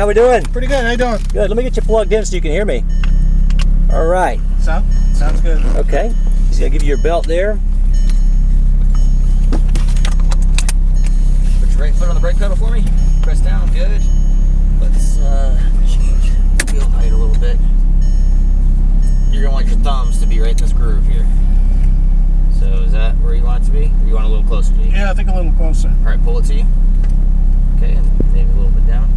how we doing? Pretty good. How you doing? Good. Let me get you plugged in so you can hear me. All right. Sounds good. Okay. He's gonna give you your belt there. Put your right foot on the brake pedal for me. Press down. Good. Let's change wheel height a little bit. You're gonna want your thumbs to be right in this groove here. So is that where you want it to be? Or you want it a little closer to you? Yeah, I think a little closer. All right, pull it to you. Okay, and maybe a little bit down.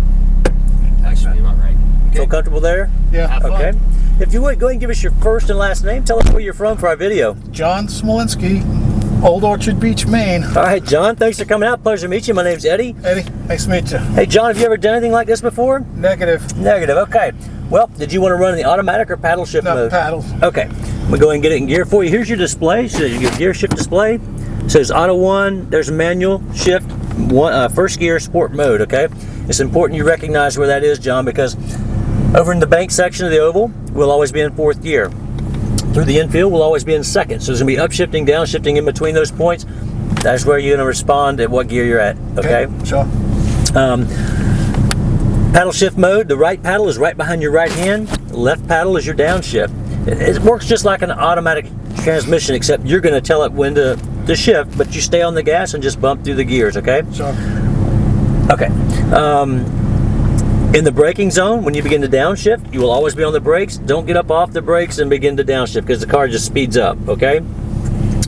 That should be about right. Okay. Feel comfortable there? Yeah. Have fun. Okay. If you would, go ahead and give us your first and last name. Tell us where you're from for our video. John Smolinski, Old Orchard Beach, Maine. All right, John, thanks for coming out. Pleasure to meet you. My name's Eddie. Eddie, nice to meet you. Hey, John, have you ever done anything like this before? Negative. Negative. Okay. Well, did you want to run in the automatic or paddle shift No, mode? paddle. Okay. I'm going to go ahead and get it in gear for you. Here's your display. So your gear shift display. It says auto 1. There's manual shift, first gear, sport mode, okay? It's important you recognize where that is, John, because over in the bank section of the oval, we'll always be in 4th gear. Through the infield, we'll always be in 2nd. So there's going to be upshifting, downshifting in between those points. That's where you're going to respond at what gear you're at, okay? Sure. Paddle shift mode, the right paddle is right behind your right hand. The left paddle is your downshift. It works just like an automatic transmission, except you're going to tell it when to shift, but you stay on the gas and just bump through the gears, okay? Sure. Okay. In the braking zone, when you begin to downshift, you will always be on the brakes. Don't get up off the brakes and begin to downshift because the car just speeds up, okay?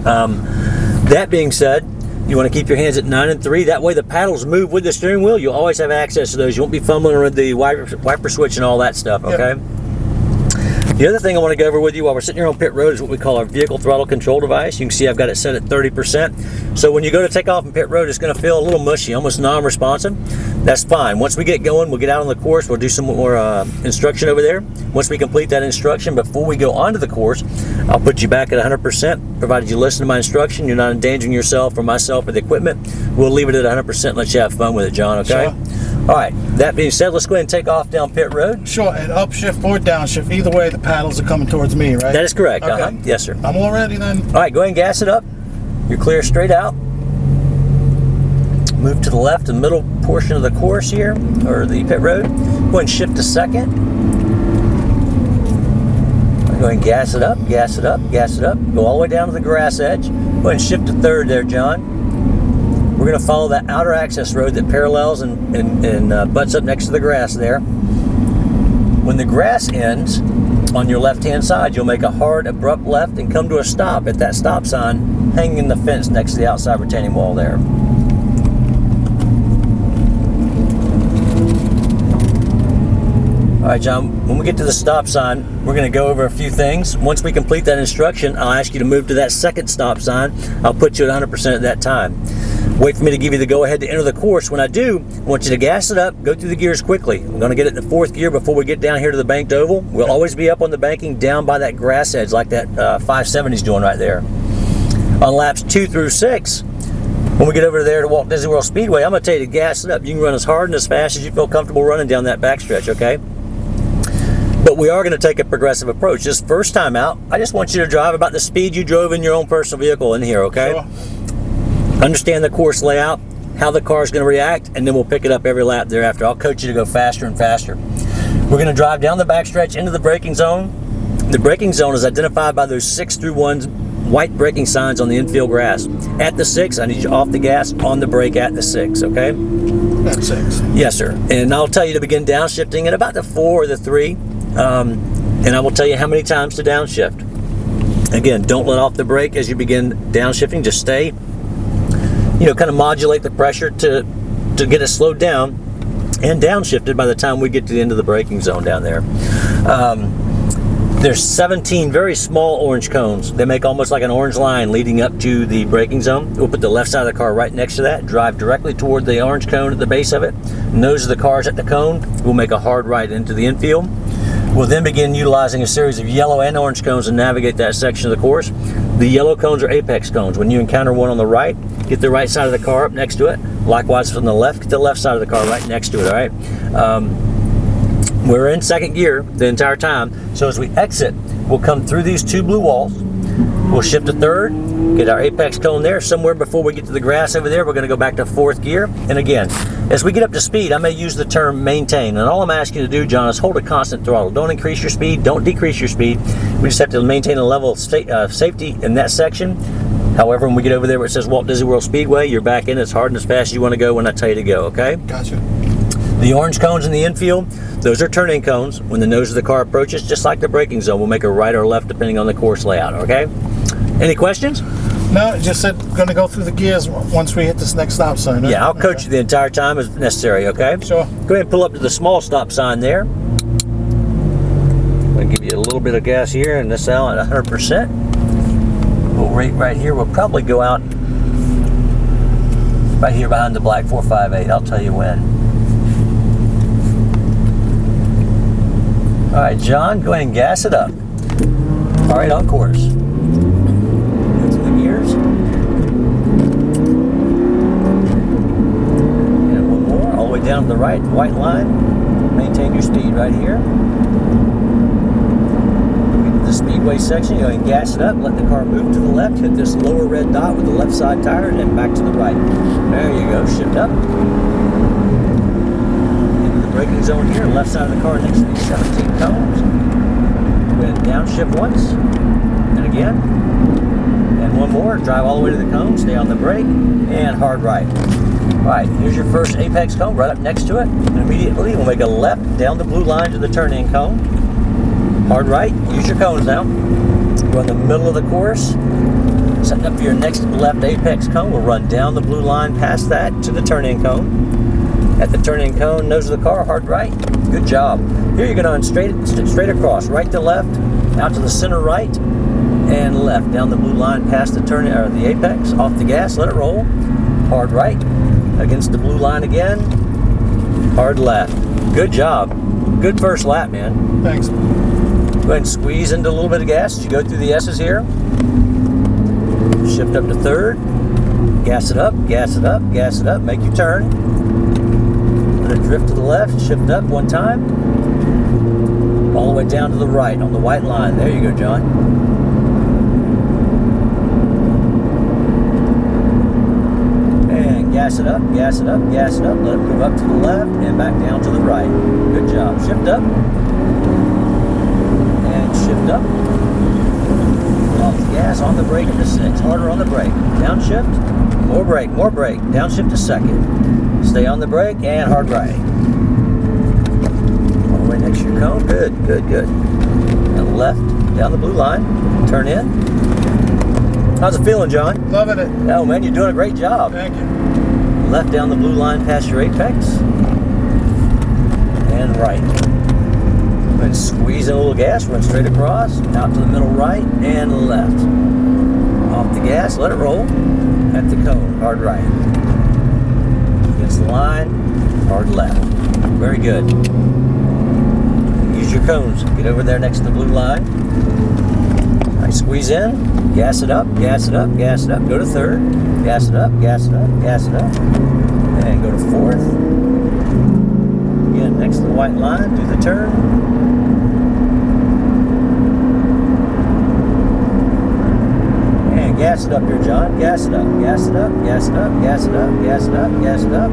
That being said, you want to keep your hands at 9 and 3. That way the paddles move with the steering wheel. You'll always have access to those. You won't be fumbling with the wiper switch and all that stuff, okay? Yep. The other thing I want to go over with you while we're sitting here on pit road is what we call our vehicle throttle control device. You can see I've got it set at 30%. So when you go to take off on pit road, it's going to feel a little mushy, almost non-responsive. That's fine. Once we get going, we'll get out on the course. We'll do some more instruction over there. Once we complete that instruction, before we go onto the course, I'll put you back at 100%, provided you listen to my instruction. You're not endangering yourself or myself or the equipment. We'll leave it at 100% and let you have fun with it, John, okay? Sure. All right, that being said, let's go ahead and take off down pit road. Sure, and upshift or downshift. Either way, the paddles are coming towards me, right? That is correct. Okay. Yes, sir. I'm all ready then. All right, go ahead and gas it up. You're clear straight out. Move to the left, the middle portion of the course here, or the pit road. Go ahead and shift to 2nd. Go ahead and gas it up, gas it up, gas it up. Go all the way down to the grass edge. Go ahead and shift to 3rd there, John. We're going to follow that outer access road that parallels and butts up next to the grass there. When the grass ends on your left-hand side, you'll make a hard, abrupt left and come to a stop at that stop sign hanging in the fence next to the outside retaining wall there. All right, John, when we get to the stop sign, we're going to go over a few things. Once we complete that instruction, I'll ask you to move to that 2nd stop sign. I'll put you at 100% at that time. Wait for me to give you the go-ahead to enter the course. When I do, I want you to gas it up, go through the gears quickly. I'm going to get it in the 4th gear before we get down here to the banked oval. We'll always be up on the banking down by that grass edge like that 570's doing right there. On laps 2 through 6, when we get over there to Walt Disney World Speedway, I'm going to tell you to gas it up. You can run as hard and as fast as you feel comfortable running down that backstretch, okay? But we are going to take a progressive approach. This first time out, I just want you to drive about the speed you drove in your own personal vehicle in here, okay? Sure. Understand the course layout, how the car is going to react, and then we'll pick it up every lap thereafter. I'll coach you to go faster and faster. We're going to drive down the backstretch into the braking zone. The braking zone is identified by those 6 through 1 white braking signs on the infield grass. At the 6, I need you off the gas, on the brake at the 6, okay? At 6. Yes, sir. And I'll tell you to begin downshifting at about the 4 or the 3. And I will tell you how many times to downshift. Again, don't let off the brake as you begin downshifting. Just stay, kind of modulate the pressure to get it slowed down and downshifted by the time we get to the end of the braking zone down there. There's 17 very small orange cones. They make almost like an orange line leading up to the braking zone. We'll put the left side of the car right next to that, drive directly toward the orange cone at the base of it. Nose of the cars at the cone. We'll make a hard right into the infield. We'll then begin utilizing a series of yellow and orange cones to navigate that section of the course. The yellow cones are apex cones. When you encounter one on the right, get the right side of the car up next to it. Likewise from the left, get the left side of the car right next to it, all right? We're in 2nd gear the entire time, so as we exit, we'll come through these 2 blue walls. We'll shift to third, get our apex cone there. Somewhere before we get to the grass over there, we're going to go back to fourth gear. And again, as we get up to speed, I may use the term maintain. And all I'm asking you to do, John, is hold a constant throttle. Don't increase your speed. Don't decrease your speed. We just have to maintain a level of safety in that section. However, when we get over there where it says Walt Disney World Speedway, you're back in as hard and as fast as you want to go when I tell you to go, okay? Gotcha. The orange cones in the infield, those are turn-in cones. When the nose of the car approaches, just like the braking zone, we'll make a right or left depending on the course layout, okay? Any questions? No, it just said going to go through the gears once we hit this next stop sign. Right? Yeah, I'll coach you the entire time as necessary, okay? Sure. Go ahead and pull up to the small stop sign there. I'm going to give you a little bit of gas here and this out at 100%. We'll rate right here. We'll probably go out right here behind the black 458. I'll tell you when. All right, John, go ahead and gas it up. All right, on course. Into the gears. And one more, all the way down to the right, white line. Maintain your speed right here. Get to the speedway section, go ahead and gas it up. Let the car move to the left. Hit this lower red dot with the left side tire, and then back to the right. There you go, shift up. Braking zone here, left side of the car next to these 17 cones. Go ahead and downshift once, and again, and one more. Drive all the way to the cone, stay on the brake, and hard right. All right, here's your first apex cone right up next to it, and immediately we'll make a left down the blue line to the turn-in cone. Hard right, use your cones now. Go in the middle of the course, setting up for your next left apex cone. We'll run down the blue line past that to the turn-in cone. At the turn-in cone, nose of the car, hard right. Good job. Here you're going to straight across, right to left, out to the center right, and left down the blue line past the the apex, off the gas, let it roll. Hard right, against the blue line again, hard left. Good job. Good first lap, man. Thanks. Go ahead and squeeze into a little bit of gas as you go through the S's here. Shift up to third. Gas it up, gas it up, gas it up. Make your turn. Let it drift to the left, shift up one time, all the way down to the right on the white line. There you go, John. And gas it up, gas it up, gas it up. Let it move up to the left and back down to the right. Good job. Shift up. And shift up. Off the gas, on the brake into 6. Harder on the brake. Downshift. More brake, more brake. Downshift to second. Stay on the brake and hard right. All the way next to your cone. Good, good, good. And left down the blue line. Turn in. How's it feeling, John? Loving it. Oh, man, you're doing a great job. Thank you. Left down the blue line past your apex. And right. And squeeze in a little gas. Run straight across. Out to the middle right and left. Off the gas. Let it roll. At the cone. Hard right. Against the line, hard left. Very good. Use your cones. Get over there next to the blue line. All right, squeeze in, gas it up, gas it up, gas it up. Go to third, gas it up, gas it up, gas it up. And go to fourth. Again, next to the white line, do the turn. Gas it up here, John. Gas it up. Gas it up. Gas it up. Gas it up. Gas it up. Gas it up.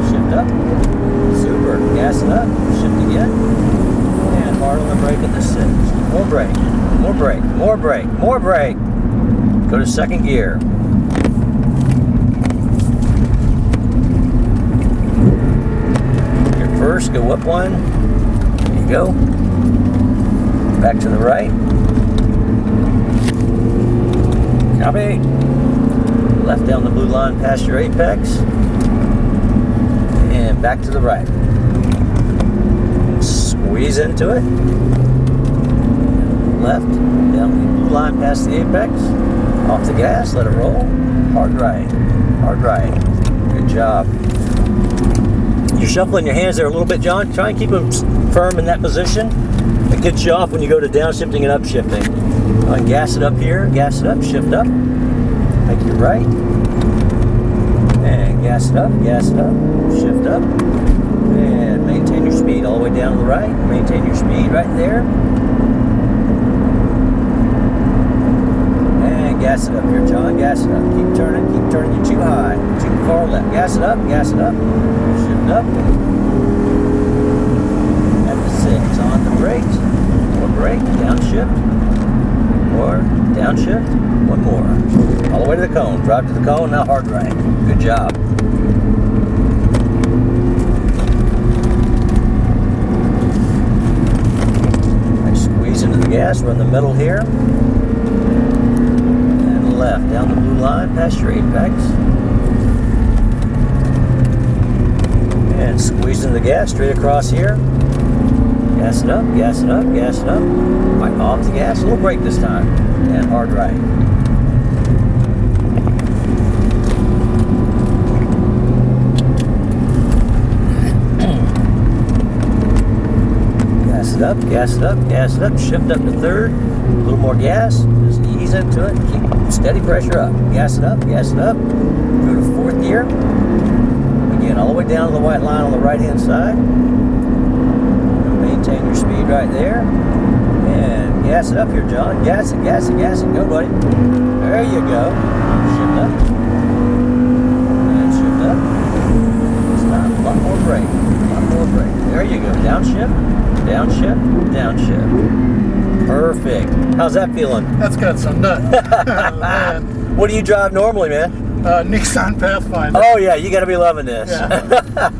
Shift up. Super. Gas it up. Shift again. And hard on the brake at the 6. More brake. More brake. More brake. More brake. Go to second gear. Your first. Go up one. There you go. Back to the right. Copy. Left down the blue line past your apex. And back to the right. Squeeze into it. Left down the blue line past the apex. Off the gas, let it roll. Hard right. Hard right. Good job. You're shuffling your hands there a little bit, John. Try and keep them firm in that position. It gets you off when you go to downshifting and upshifting. And gas it up here, gas it up, shift up, make your right, and gas it up, shift up, and maintain your speed all the way down to the right, maintain your speed right there, and Gas it up here, John. Gas it up. Keep turning. Keep turning. You're too high. Too far left. Gas it up. Gas it up. Shift up. At the 6. On the brakes. More brake. Downshift. More. Downshift. One more. All the way to the cone. Drive to the cone. Now hard right. Good job. Squeeze into the gas. Run the middle here. And left. Down the blue line. Past your apex. And squeeze into the gas. Straight across here. Gas it up. Gas it up. Gas it up. Right off the gas. A little brake this time. And hard right. Gas it up, gas it up, gas it up, shift up to third, a little more gas, just ease into it, keep steady pressure up, gas it up, go to fourth gear, again all the way down to the white line on the right hand side, maintain your speed right there, and gas it up here, John, gas it, go buddy, there you go, shift up, and shift up, this time a lot more brake, there you go, downshift, perfect. How's that feeling? That's got some nut. Oh, man. What do you drive normally, man? Nissan Pathfinder. Oh yeah, you gotta be loving this. Yeah.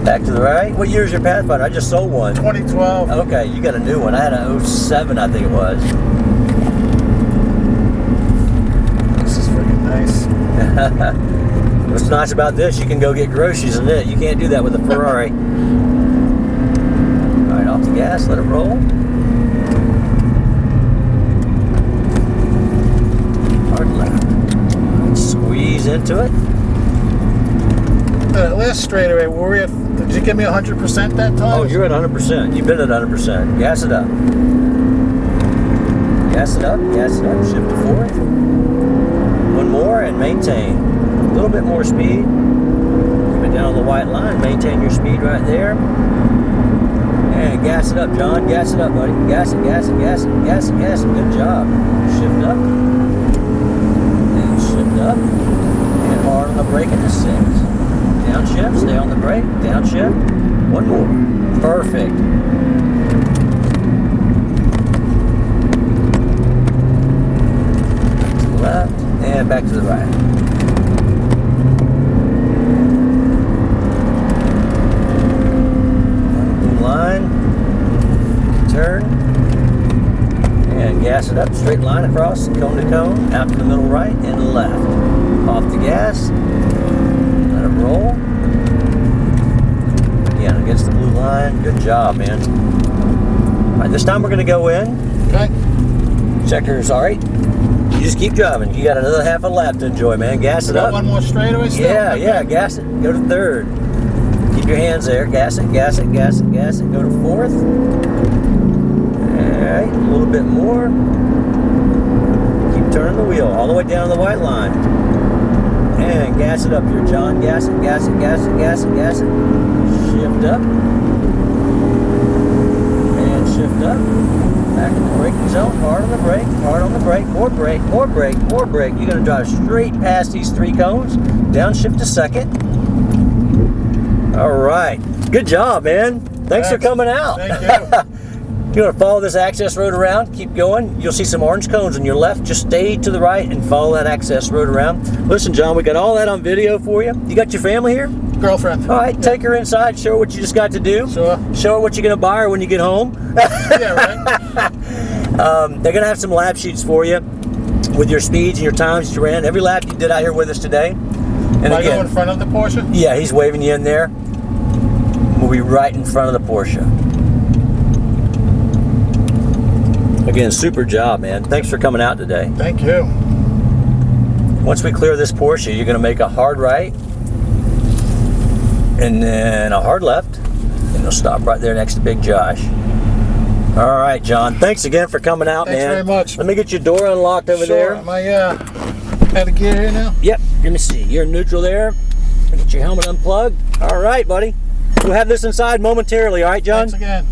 Back to the right. What year is your Pathfinder? I just sold one. 2012. Okay, you got a new one. I had a 07, I think it was. This is freaking nice. What's nice about this, you can go get groceries in it. You can't do that with a Ferrari. Alright, off the gas, let it roll. Hard left. Squeeze into it. Last straightaway, were we at, did you give me 100% that time? Oh, you're at 100%. You've been at 100%. Gas it up. Gas it up, shift to fourth. One more and maintain. A little bit more speed. Keep it down on the white line. Maintain your speed right there. And gas it up, John. Gas it up, buddy. Gas it. Good job. Shift up. And shift up. And hard on the brake at the 6. Downshift. Stay on the brake. Downshift. One more. Perfect. Back to the left. And back to the right. Line, turn, and gas it up, straight line across, cone to cone, out to the middle right and left. Off the gas, let it roll. Again, against the blue line, good job, man. All right, this time we're gonna go in. Okay. Checker's all right. You just keep driving. You got another half a lap to enjoy, man. Gas it up. One more straightaway still? Yeah, gas it. Go to third. Keep your hands there. Gas it. Go to fourth. Alright, a little bit more. Keep turning the wheel all the way down to the white line. And gas it up here, John. Gas it. Shift up. And shift up. Back in the braking zone. Hard on the brake. More brake. You're going to drive straight past these 3 cones. Downshift to second. All right. Good job, man. Thanks for coming out. Thank you. You want to follow this access road around, keep going. You'll see some orange cones on your left. Just stay to the right and follow that access road around. Listen, John, we got all that on video for you. You got your family here? Girlfriend. All right, take her inside, show her what you just got to do. Sure. Show her what you're going to buy her when you get home. Yeah, right. They're going to have some lap sheets for you with your speeds and your times that you ran. Every lap you did out here with us today. And Am I again, go in front of the Porsche? Yeah, he's waving you in there. We'll be right in front of the Porsche. Again, super job, man. Thanks for coming out today. Thank you. Once we clear this Porsche, you're going to make a hard right and then a hard left, and you'll stop right there next to Big Josh. All right, John. Thanks again for coming out, Thanks man. very much. Let me get your door unlocked over there. Am I out of gear here now? Yep. Let me see. You're in neutral there. Get your helmet unplugged. All right, buddy. We'll have this inside momentarily. All right, John? Thanks again.